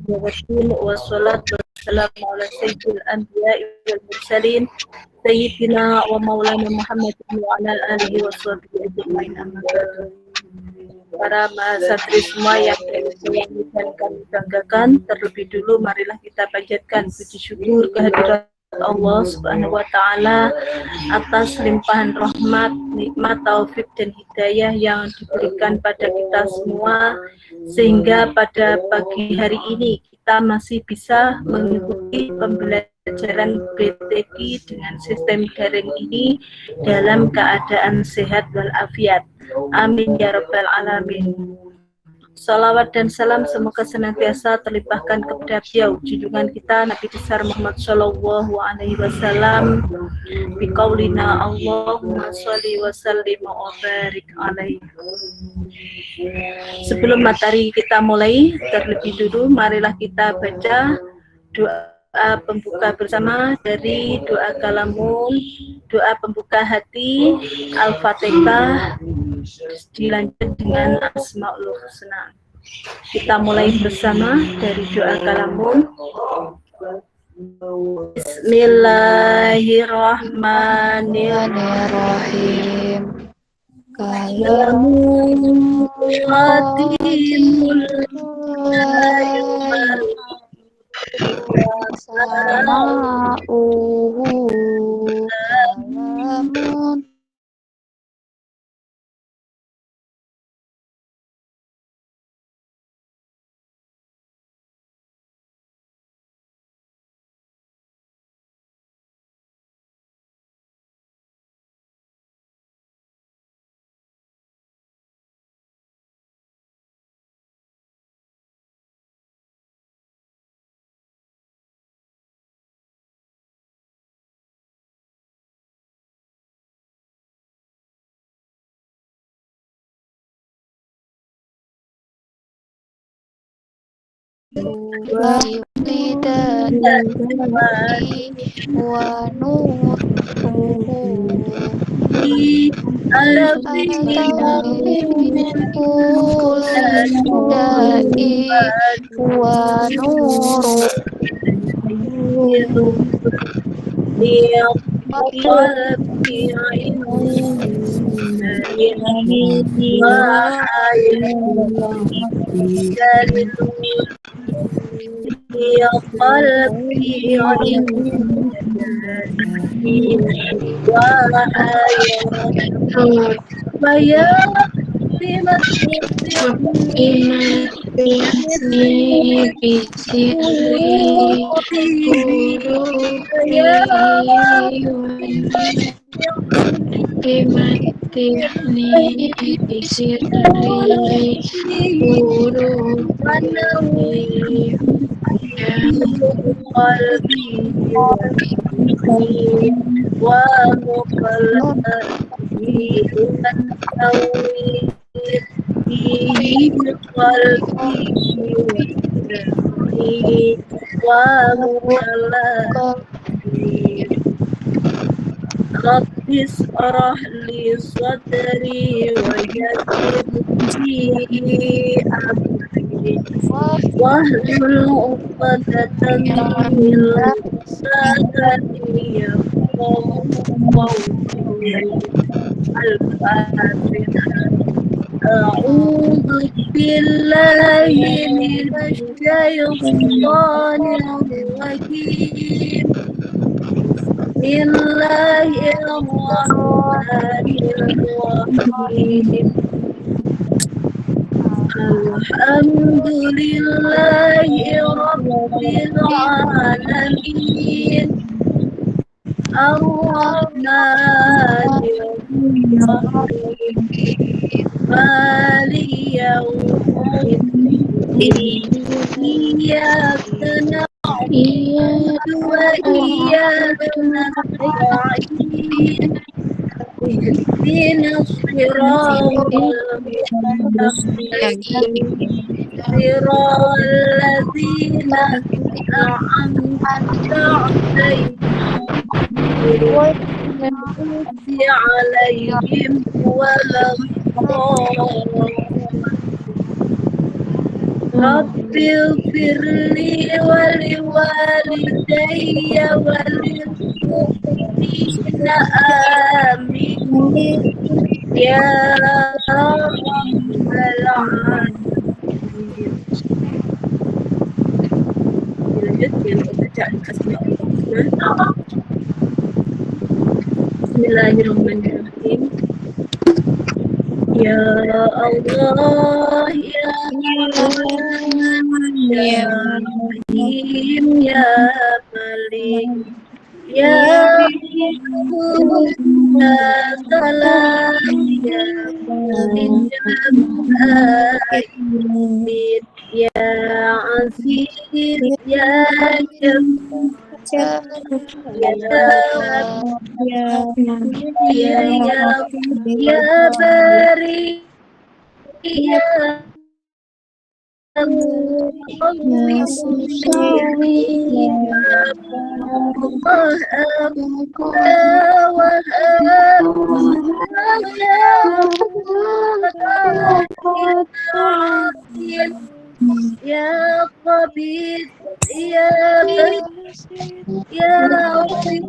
wassalatu wassalamu ala sayyidil anbiya'i wal mursalin sayyidina wa maulana Muhammadin wa ala alihi wa sahbihi ajma'in. Para mahasiswa semua yang kami banggakan, terlebih dulu marilah kita panjatkan puji syukur kehadirat Allah Subhanahu wa Ta'ala atas limpahan rahmat, nikmat, taufik dan hidayah yang diberikan pada kita semua, sehingga pada pagi hari ini kita masih bisa mengikuti pembelajaran BTQ dengan sistem daring ini dalam keadaan sehat walafiat. Amin ya rabbal alamin. Salawat dan salam semoga senantiasa terlimpahkan kepada beliau junjungan kita Nabi besar Muhammad Shallallahu Alaihi Wasallam. Biqaulina Allahumma sholli wa sallim wa barik alaihi. Sebelum materi kita mulai, terlebih dulu marilah kita baca doa pembuka bersama dari doa Kalamun, doa pembuka hati, Al-Fatihah, dilanjut dengan Asmaul Husna. Kita mulai bersama dari doa Kalamun. Bismillahirrahmanirrahim. Kalamun khatimul kalamun wa nuruhu wa nuru ya qalbi wa ya Rabbis arahli sadri wa yassir li amri wahlul 'uqdatan min lisani yafqahu qawli. Al-Fatihah. A'udzu billahi minasy syaithanir rajim. Bismillahirrahmanirrahim. Alhamdulillahi rabbil alamin. Ar-Rahmanir Rahim. Maliki yaumiddin. Iyyaka na'budu wa iyyaka nasta'in. Ihdinas siratal mustaqim. Siratal ladzina an'amta 'alaihim ghairil maghdubi 'alaihim Rabbil firli wali walidayya walil mu'minina amin ya rabbal alamin. Lanjut dengan bacaan Asmaul Bismillahirrahmanirrahim. Ya Allah, ya Rahman, ya Rahim, ya Malik, ya Qudus, ya Salam, ya Mu'min, ya Mu'min, ya Aziz, ya Jabbar, ya Bari, ya ya Qabid, ya Basit, ya Rafiq,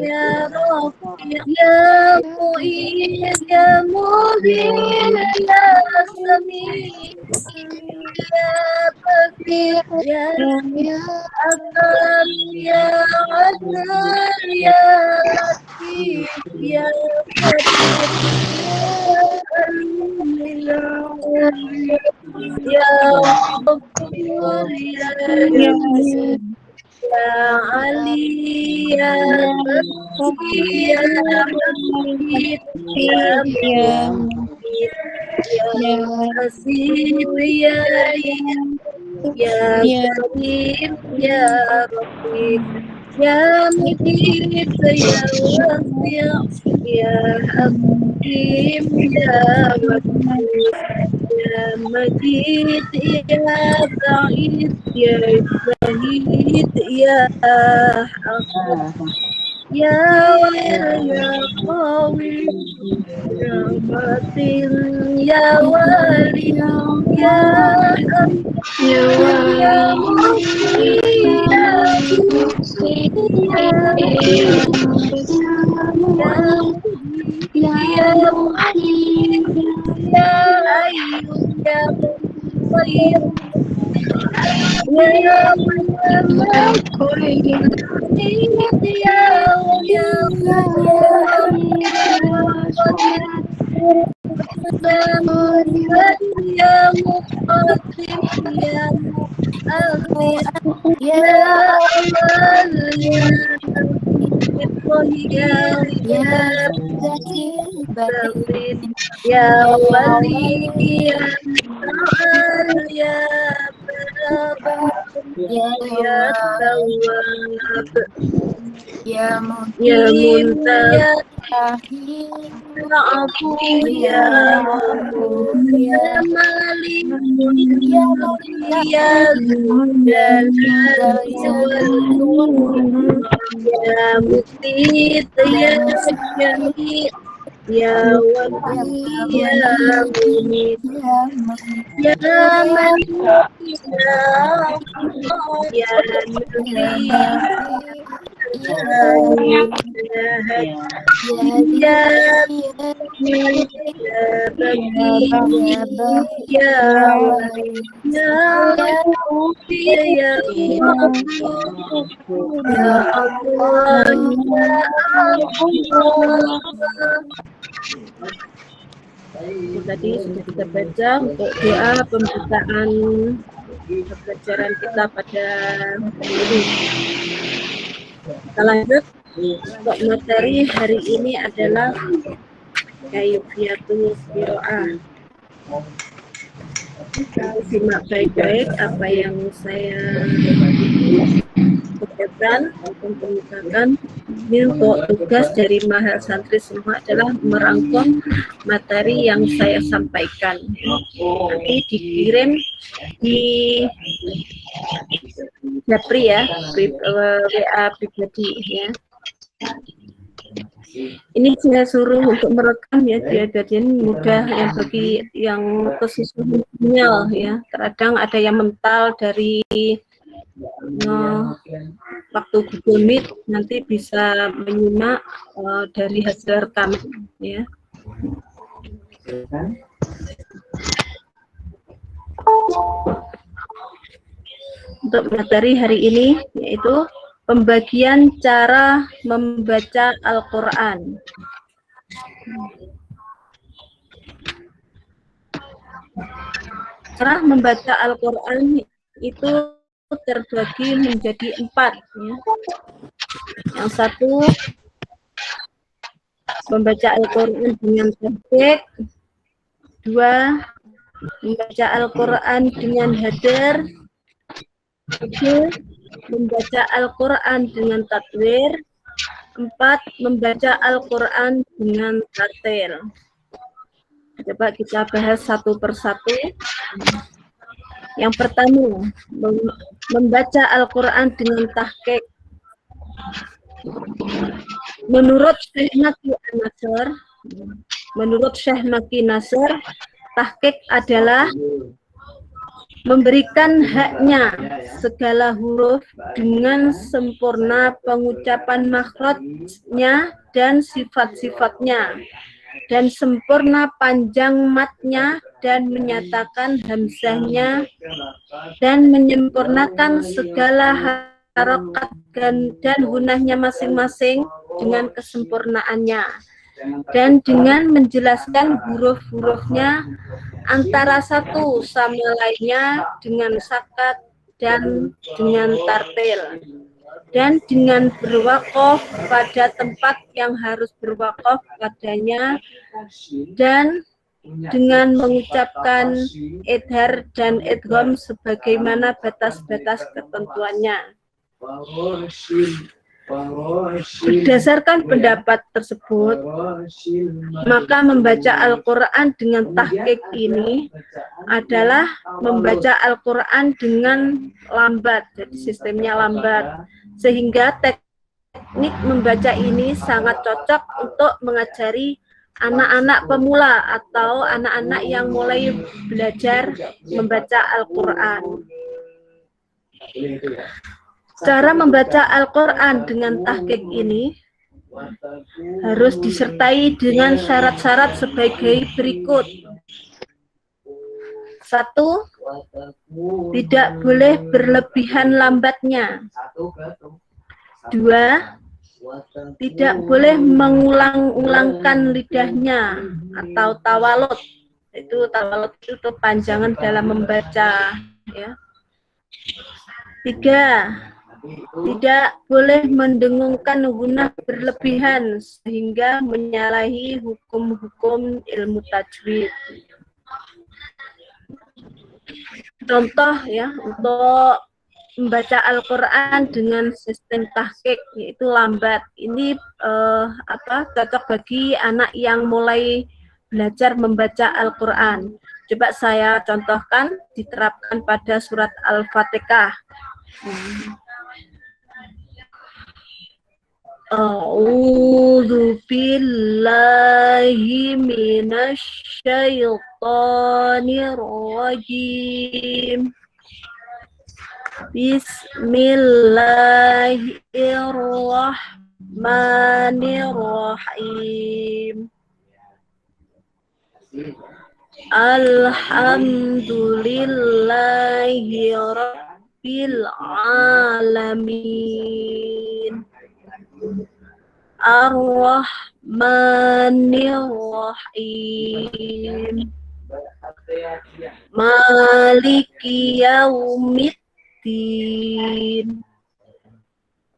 ya Rafiq, ya Mu'in, ya Mubin, ya Sami, ya Bakir, ya Akram, ya Adnan, ya Latif, ya Qadir, ya Ghafur, ya Ali, ya Baqi, ya Hamid, ya Mu'min, ya Hasib, ya Karim, ya Rafiq, ya Mujib, ya Wasi', ya Hakim, ya Wadud, ya Majid, ya Ba'id, ya Zahid, ya Hafiz, ya Wa'il, ya Qawi, ya Matin, ya Wali, ya ya muqaddim ya muakhir ya awal ya akhir ya batin ya wali ya ta'al ya barab ya tawwab ya muntah ya Abu ya ya Malik ya ya Muqit ya Syami ya Wali ya Mumit ya Malik ya Nabi Tadi sudah kita baca untuk doa pembukaan pembelajaran kita pada hari ini. Kita lanjut untuk materi hari ini adalah kaifiyatul qiraah. Simak baik-baik apa yang saya bacakan atau kemukakan. Ini untuk tugas dari Mahal Santri semua adalah merangkum materi yang saya sampaikan. Nanti dikirim di Japri ya, WA pribadi ya. Ini saya suruh untuk merekam ya, biar mudah yang bagi yang kesusahan sinyal ya. Kadang ada yang mental dari waktu Google Meet, nanti bisa menyimak dari hasil rekaman ya. Untuk materi hari ini yaitu pembagian cara membaca Al-Quran. Cara membaca Al-Quran itu terbagi menjadi 4 ya. Yang satu, membaca Al-Quran dengan tahqiq. 2, membaca Al-Quran dengan hadar. 3, membaca Al-Quran dengan tatwir. 4, membaca Al-Quran dengan tartil. Coba kita bahas satu persatu. Yang pertama, membaca Al-Quran dengan tahqiq. Menurut Syekh Maki Nasr, tahqiq adalah memberikan haknya segala huruf dengan sempurna pengucapan makhrajnya dan sifat-sifatnya, dan sempurna panjang matnya, dan menyatakan hamzahnya, dan menyempurnakan segala harokat dan gunahnya masing-masing dengan kesempurnaannya, dan dengan menjelaskan huruf-hurufnya antara satu sama lainnya dengan sakat dan dengan tartil, dan dengan berwaqaf pada tempat yang harus berwaqaf padanya, dan dengan mengucapkan idhar dan idgham sebagaimana batas-batas ketentuannya. Berdasarkan pendapat tersebut, maka membaca Al-Quran dengan tahqiq ini adalah membaca Al-Quran dengan lambat, jadi sistemnya lambat, sehingga teknik membaca ini sangat cocok untuk mengajari anak-anak pemula atau anak-anak yang mulai belajar membaca Al-Quran. Cara membaca Al-Quran dengan tahqiq ini harus disertai dengan syarat-syarat sebagai berikut. 1. Tidak boleh berlebihan lambatnya. 2. Tidak boleh mengulang-ulangkan lidahnya atau tawalut. Tawalut itu kepanjangan dalam membaca ya. 3. Tidak boleh mendengungkan gunah berlebihan sehingga menyalahi hukum-hukum ilmu tajwid. Contoh ya untuk membaca Al-Quran dengan sistem tahqiq yaitu lambat. Ini cocok bagi anak yang mulai belajar membaca Al-Quran. Coba saya contohkan, diterapkan pada surat Al-Fatihah. A'udzu billahi minasy syaithanir rajim. Bismillahirrahmanirrahim. Alhamdulillahi rabbil alamin. Ar-Rahmanir-Rahim. Maliki yaumiddin.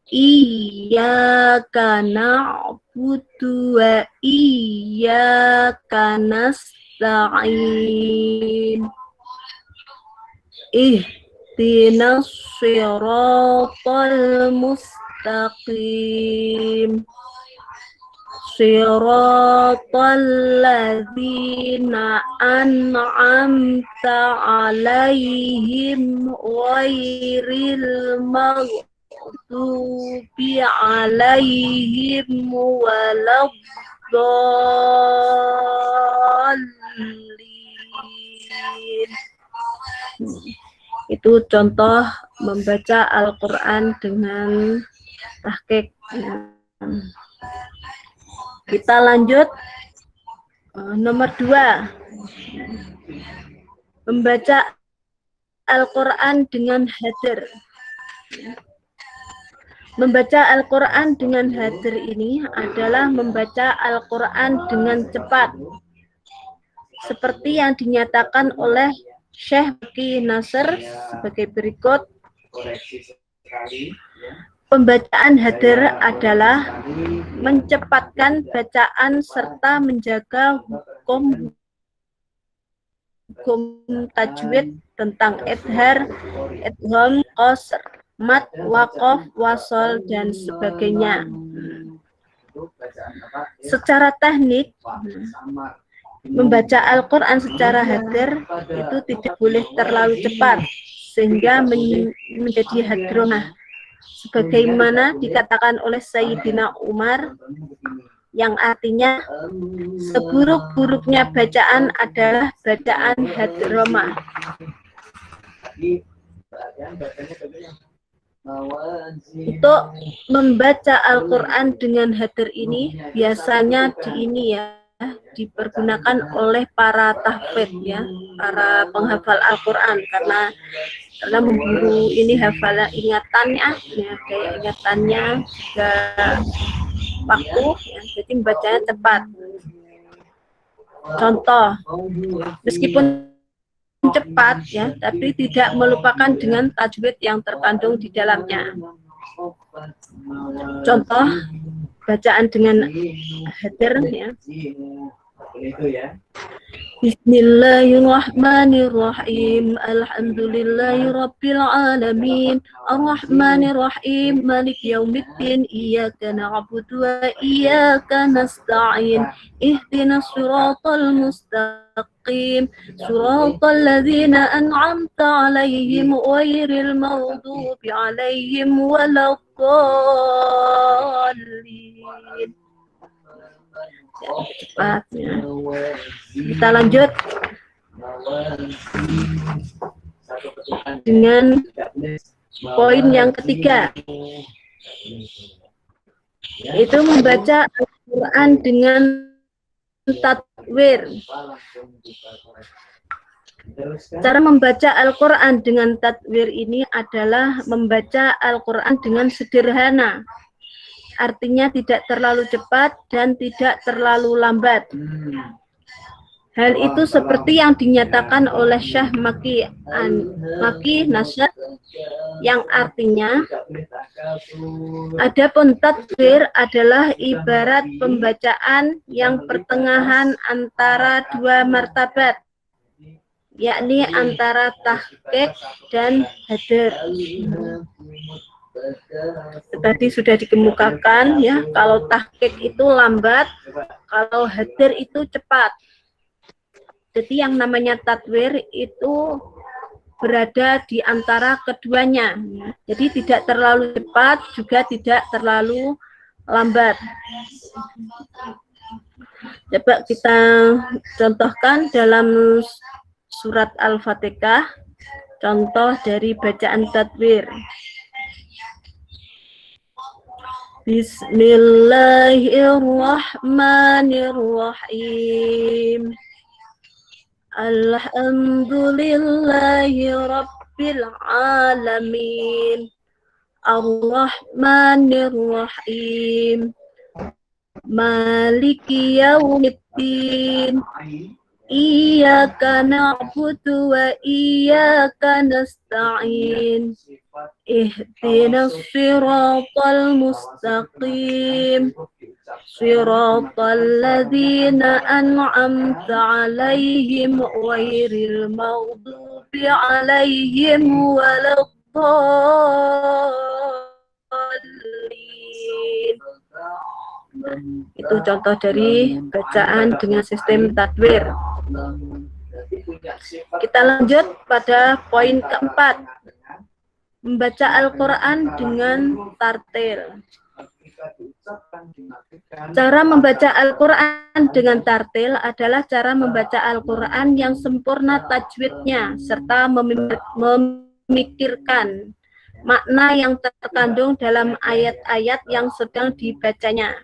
Iyyaka na'budu wa iyyaka nasta'in. Ihdinas siratal mustaqim. Siratal ladzina an'amta 'alaihim ghairil maghdubi maghdubi alaihim waladdallin. Itu contoh membaca Al-Quran dengan tahqiq. Kita lanjut nomor 2, membaca Al-Quran dengan hadir. Membaca Al-Quran dengan hadir ini adalah membaca Al-Quran dengan cepat, seperti yang dinyatakan oleh Syekh Maki Nasr sebagai berikut. Pembacaan hadir adalah mencepatkan bacaan serta menjaga hukum tajwid tentang idhar, idgham, qasr, mat, waqaf, wasol, dan sebagainya. Secara teknik, membaca Al-Quran secara hadir itu tidak boleh terlalu cepat sehingga menjadi hadronah, sebagaimana dikatakan oleh Sayyidina Umar, yang artinya seburuk-buruknya bacaan adalah bacaan hadromah. Untuk membaca Al-Quran dengan hadir ini biasanya dipergunakan oleh para tahfidz, ya, para penghafal Al-Quran, karena memburu ini hafalan ingatannya, ya, kayak ingatannya juga waktu, ya, jadi membacanya cepat. Contoh, meskipun cepat, ya, tapi tidak melupakan dengan tajwid yang terkandung di dalamnya. Contoh bacaan dengan hadir, ya. Bismillahirrahmanirrahim. Alhamdulillahirabbil alamin. Arrahmanirrahim. Malik yaumiddin. Iyyaka na'budu wa iyyaka nasta'in. Ihdinas siratal mustaqim. Siratal ladzina an'amta 'alaihim ghairil maghdubi 'alaihim waladdallin. Cepatnya. Kita lanjut dengan poin yang ketiga, yaitu membaca Al-Quran dengan tadwir. Cara membaca Al-Quran dengan tadwir ini adalah membaca Al-Quran dengan sederhana. Artinya tidak terlalu cepat dan tidak terlalu lambat. Hal itu seperti yang dinyatakan oleh Syekh Maki Nasr, yang artinya, adapun tadwir adalah ibarat pembacaan yang pertengahan antara dua martabat, yakni antara tahqiq dan hadir. Tadi sudah dikemukakan, ya, kalau tahqiq itu lambat, kalau hadir itu cepat. Jadi yang namanya tadwir itu berada di antara keduanya, ya. Jadi tidak terlalu cepat, juga tidak terlalu lambat. Coba kita contohkan dalam surat Al-Fatihah, contoh dari bacaan tadwir. Bismillahirrahmanirrahim. Alhamdulillahi rabbil alamin. Ar-Rahmanir-Rahim. Maliki yaumiddin. Iyyaka na'budu wa iyyaka nasta'in. Ihdinas siratal mustaqim. Siratal ladzina an'amta 'alaihim ghairil maghdubi 'alaihim waladdallin. Itu contoh dari bacaan dengan sistem tadwir. Kita lanjut pada poin keempat, Membaca Al-Quran dengan tartil. Cara membaca Al-Quran dengan tartil adalah cara membaca Al-Quran yang sempurna tajwidnya, serta memikirkan makna yang terkandung dalam ayat-ayat yang sedang dibacanya.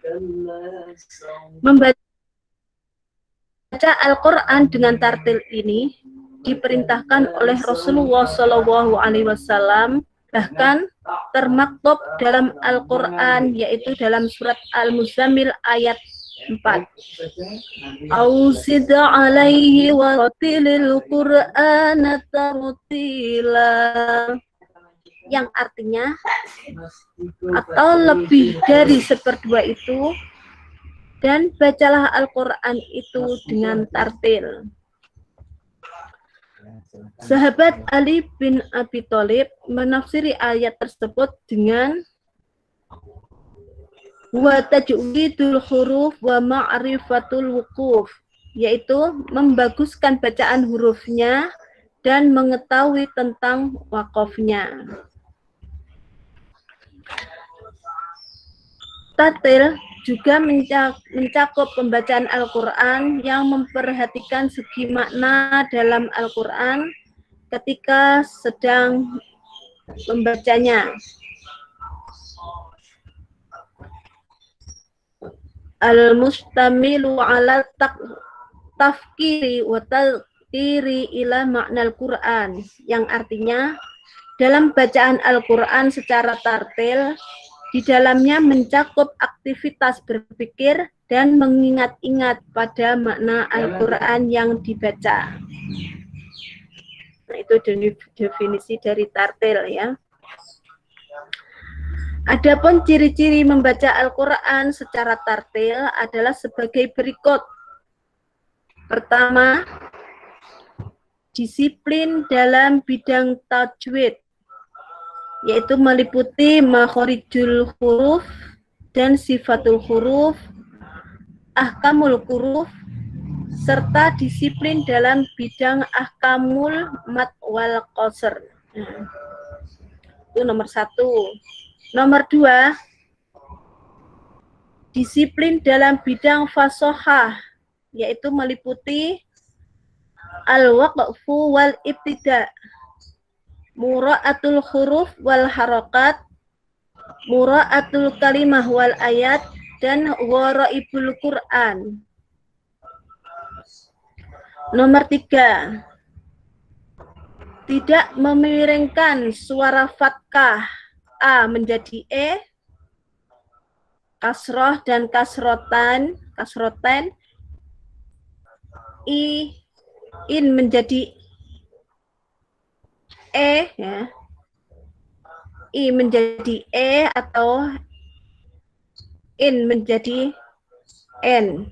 Membaca Al-Quran dengan tartil ini diperintahkan oleh Rasulullah SAW, bahkan termaktub dalam Al-Quran, yaitu dalam surat Al-Muzammil ayat 4. Ausid'a alaihi wa ratilil Qur'ana tartila, yang artinya atau lebih dari seperdua itu, dan bacalah Al-Quran itu dengan tartil. Sahabat Ali bin Abi Thalib menafsiri ayat tersebut dengan wa tajwidul huruf wa ma'rifatul wuquf, yaitu membaguskan bacaan hurufnya dan mengetahui tentang wakofnya. Tartil juga mencakup pembacaan Al-Quran yang memperhatikan segi makna dalam Al-Quran ketika sedang membacanya. Al-mustamilu ala tafkiri wa taqiri ila makna Al-Quran, yang artinya dalam bacaan Al-Quran secara tartil, di dalamnya mencakup aktivitas berpikir dan mengingat-ingat pada makna Al-Quran yang dibaca. Nah, itu definisi dari tartil ya. Adapun ciri-ciri membaca Al-Quran secara tartil adalah sebagai berikut. Pertama, disiplin dalam bidang tajwid, yaitu meliputi makhorijul huruf dan sifatul huruf, ahkamul huruf, serta disiplin dalam bidang ahkamul mad wal qasr. Itu nomor 1. Nomor 2, disiplin dalam bidang fasohah, yaitu meliputi al-waqfu wal ibtida', mura'atul huruf wal harokat, mura'atul kalimah wal ayat, dan waraibul Quran. Nomor 3, tidak memiringkan suara fathah A menjadi E, kasroh dan kasrotan, in menjadi E ya. I menjadi E atau in menjadi N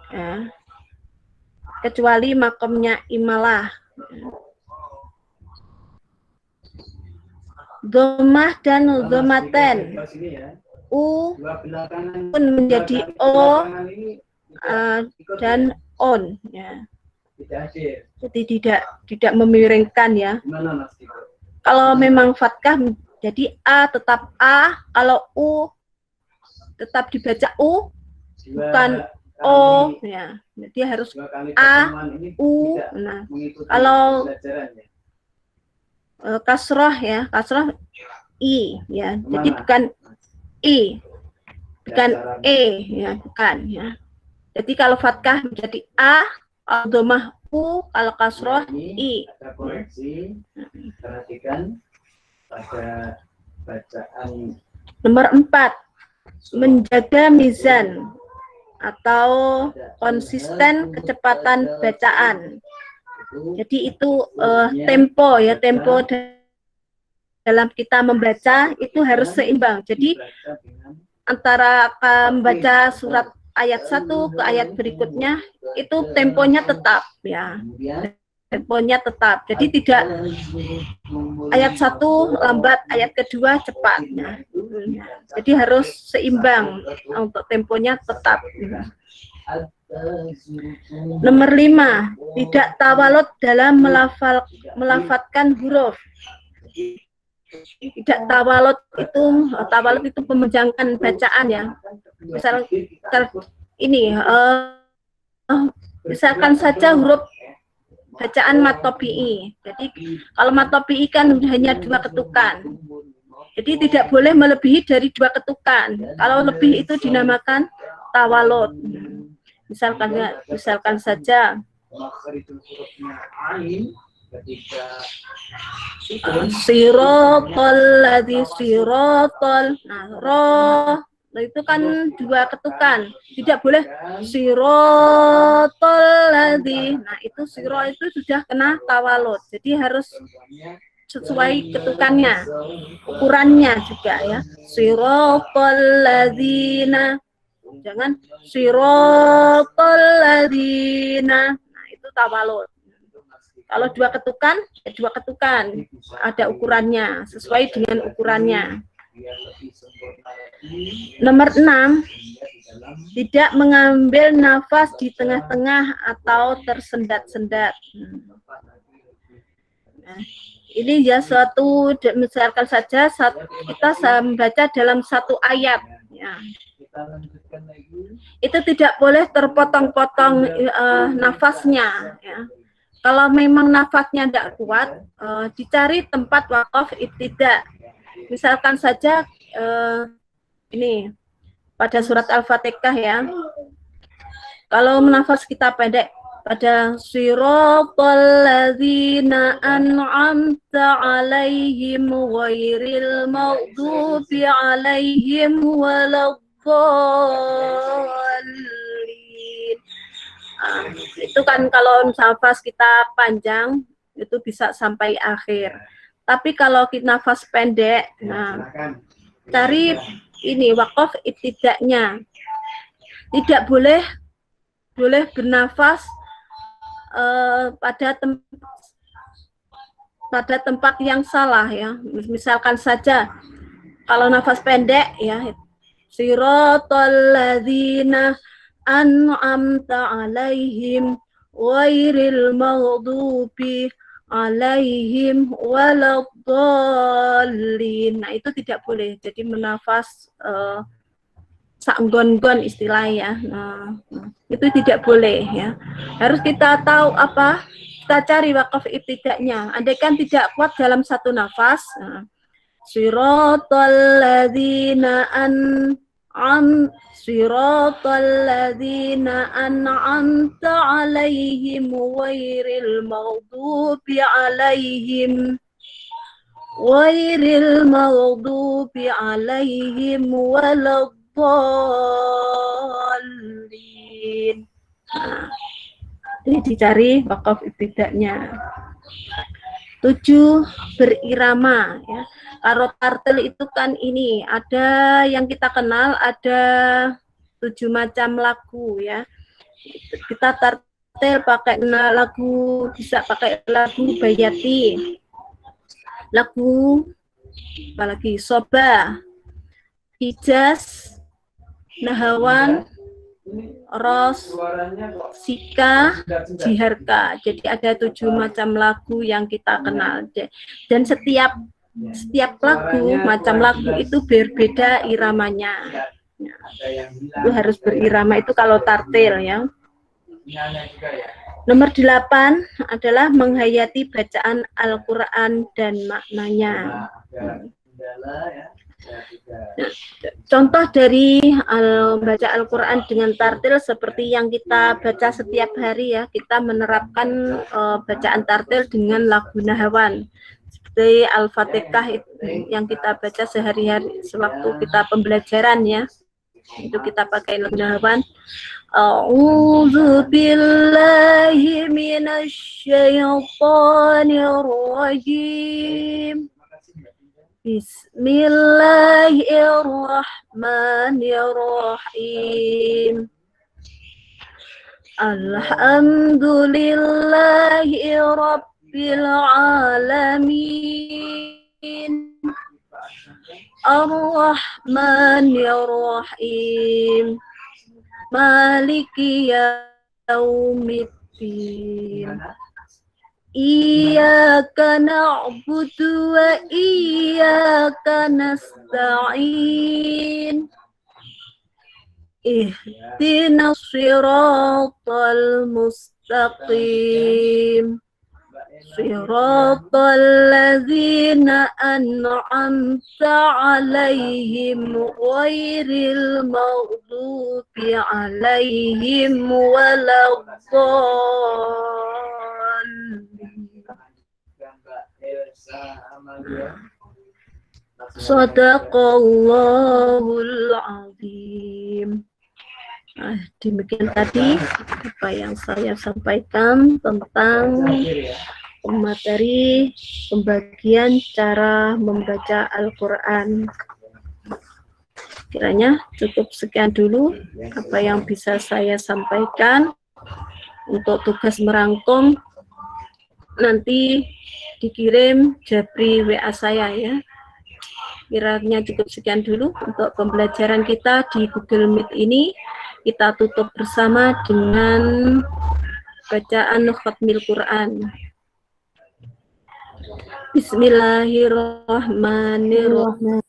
ya. Kecuali makomnya imalah. Dhammah dan dhammaten. U pun menjadi O dan on ya. Jadi tidak memiringkan ya. Kalau memang fathah jadi A tetap A, kalau U tetap dibaca U, bukan O ya. Jadi harus A, U. Nah, kalau kasroh ya, kasroh I ya. Jadi bukan I, bukan E ya, bukan ya. Jadi kalau fathah menjadi A, al-dhammah U, kalau kasroh I. Perhatikan pada bacaan. Nomor 4, menjaga mizan atau konsisten kecepatan bacaan. Jadi itu tempo ya, tempo dalam kita membaca itu harus seimbang. Jadi antara membaca surat ayat 1 ke ayat berikutnya itu temponya tetap ya. Temponya tetap. Jadi tidak ayat 1 lambat, ayat kedua cepat. Ya. Jadi harus seimbang untuk temponya tetap. Nomor 5, tidak tawalud dalam melafatkan huruf. Tidak tawalud itu memanjangkan bacaan ya. Misalkan saja huruf bacaan matopi'i. Jadi kalau matopi'i kan hanya 2 ketukan. Jadi tidak boleh melebihi dari 2 ketukan. Kalau lebih itu dinamakan tawalud. Misalkan saja sirotol ladzi sirotol. Nah, roh itu kan 2 ketukan. Tidak boleh sirotol ladzi. Nah, itu siro itu sudah kena tawalud. Jadi harus sesuai ketukannya, ukurannya juga ya. Sirotol ladzina. Jangan sirotol ladzina. Nah, itu tawalud. Kalau 2 ketukan, ya 2 ketukan. Ada ukurannya, sesuai dengan ukurannya. Nomor 6, tidak mengambil nafas di tengah-tengah atau tersendat-sendat. Nah, ini ya suatu, misalkan saja kita membaca dalam satu ayat. Ya. Itu tidak boleh terpotong-potong nafasnya. Ya. Kalau memang nafasnya tidak kuat, dicari tempat wakaf ibtida. Misalkan saja ini pada surat Al-Fatihah ya. Kalau nafas kita pendek pada siratal ladzina an'amta 'alaihim ghairil maghdubi 'alaihim waladdallin. Itu kan kalau nafas kita panjang itu bisa sampai akhir. Tapi kalau kita nafas pendek, nah cari ini wakaf ibtida'nya. Tidak boleh bernafas pada tempat yang salah ya. Misalkan saja kalau nafas pendek ya, siratal ladzina an'amta 'alaihim ghairil maghdubi 'alaihim waladdallin. Nah, itu tidak boleh. Jadi menafas sakgon-gon istilah ya. Nah, itu tidak boleh ya. Harus kita tahu apa, kita cari wakaf ibtida'nya. Andaikan tidak kuat dalam satu nafas, siratal ladzina an'amta 'alaihim ghairil maghdubi 'alaihim waladdallin. Nah, ini dicari wakaf ibtida'nya. 7, berirama ya. Kalau tartil itu kan ini ada yang kita kenal, ada 7 macam lagu ya. Kita tartil pakai lagu, bisa pakai lagu bayati, lagu apalagi soba, hijaz, nahawan, ros, sika, jiharka. Jadi ada 7 macam lagu yang kita kenal. Dan setiap lagu, macam lagu itu berbeda iramanya. Nah, itu harus berirama itu kalau tartil ya. Nomor 8 adalah menghayati bacaan Al-Quran dan maknanya. Contoh dari baca Al-Quran dengan tartil seperti yang kita baca setiap hari ya, kita menerapkan bacaan tartil dengan lagu nahawan seperti Al-Fatihah yang kita baca sehari-hari sewaktu kita pembelajaran ya, itu kita pakai lagu nahawan. A'udzu billahi minasyaitonir rajim. Bismillahirrahmanirrahim. Alhamdulillahi rabbil alamin. Ar-Rahmanir-Rahim. Maliki yaumiddin. Iyyaka na'budu wa iyyaka nasta'in. Ihdinas siratal mustaqim. Siratal ladzina an'amta 'alaihim ghairil maghdubi 'alaihim waladdallin. Shadaqallahul azim. Nah, demikian tadi apa yang saya sampaikan tentang materi pembagian cara membaca Al-Quran. Kiranya cukup sekian dulu apa yang bisa saya sampaikan. Untuk tugas merangkum nanti dikirim Japri WA saya ya. Kiranya cukup sekian dulu untuk pembelajaran kita di Google Meet ini. Kita tutup bersama dengan bacaan khatmil Quran. Bismillahirrahmanirrahim.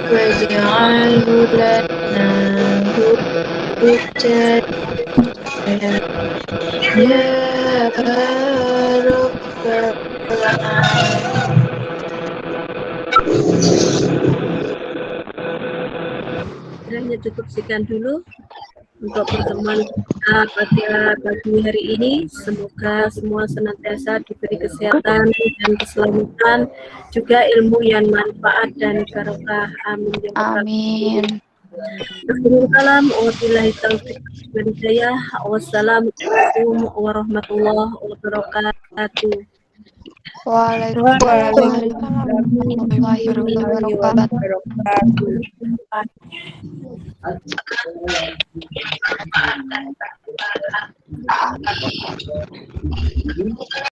waj'alhu lana hujjatan ya rabbal alamin. Kiranya cukup sekian dulu untuk pertemuan kita pada pagi hari ini. Semoga semua senantiasa diberi kesehatan dan keselamatan, juga ilmu yang manfaat dan barokah. Amin. Amin. Wassalamualaikum warahmatullahi wabarakatuh. Waalaikumsalam warahmatullahi wabarakatuh.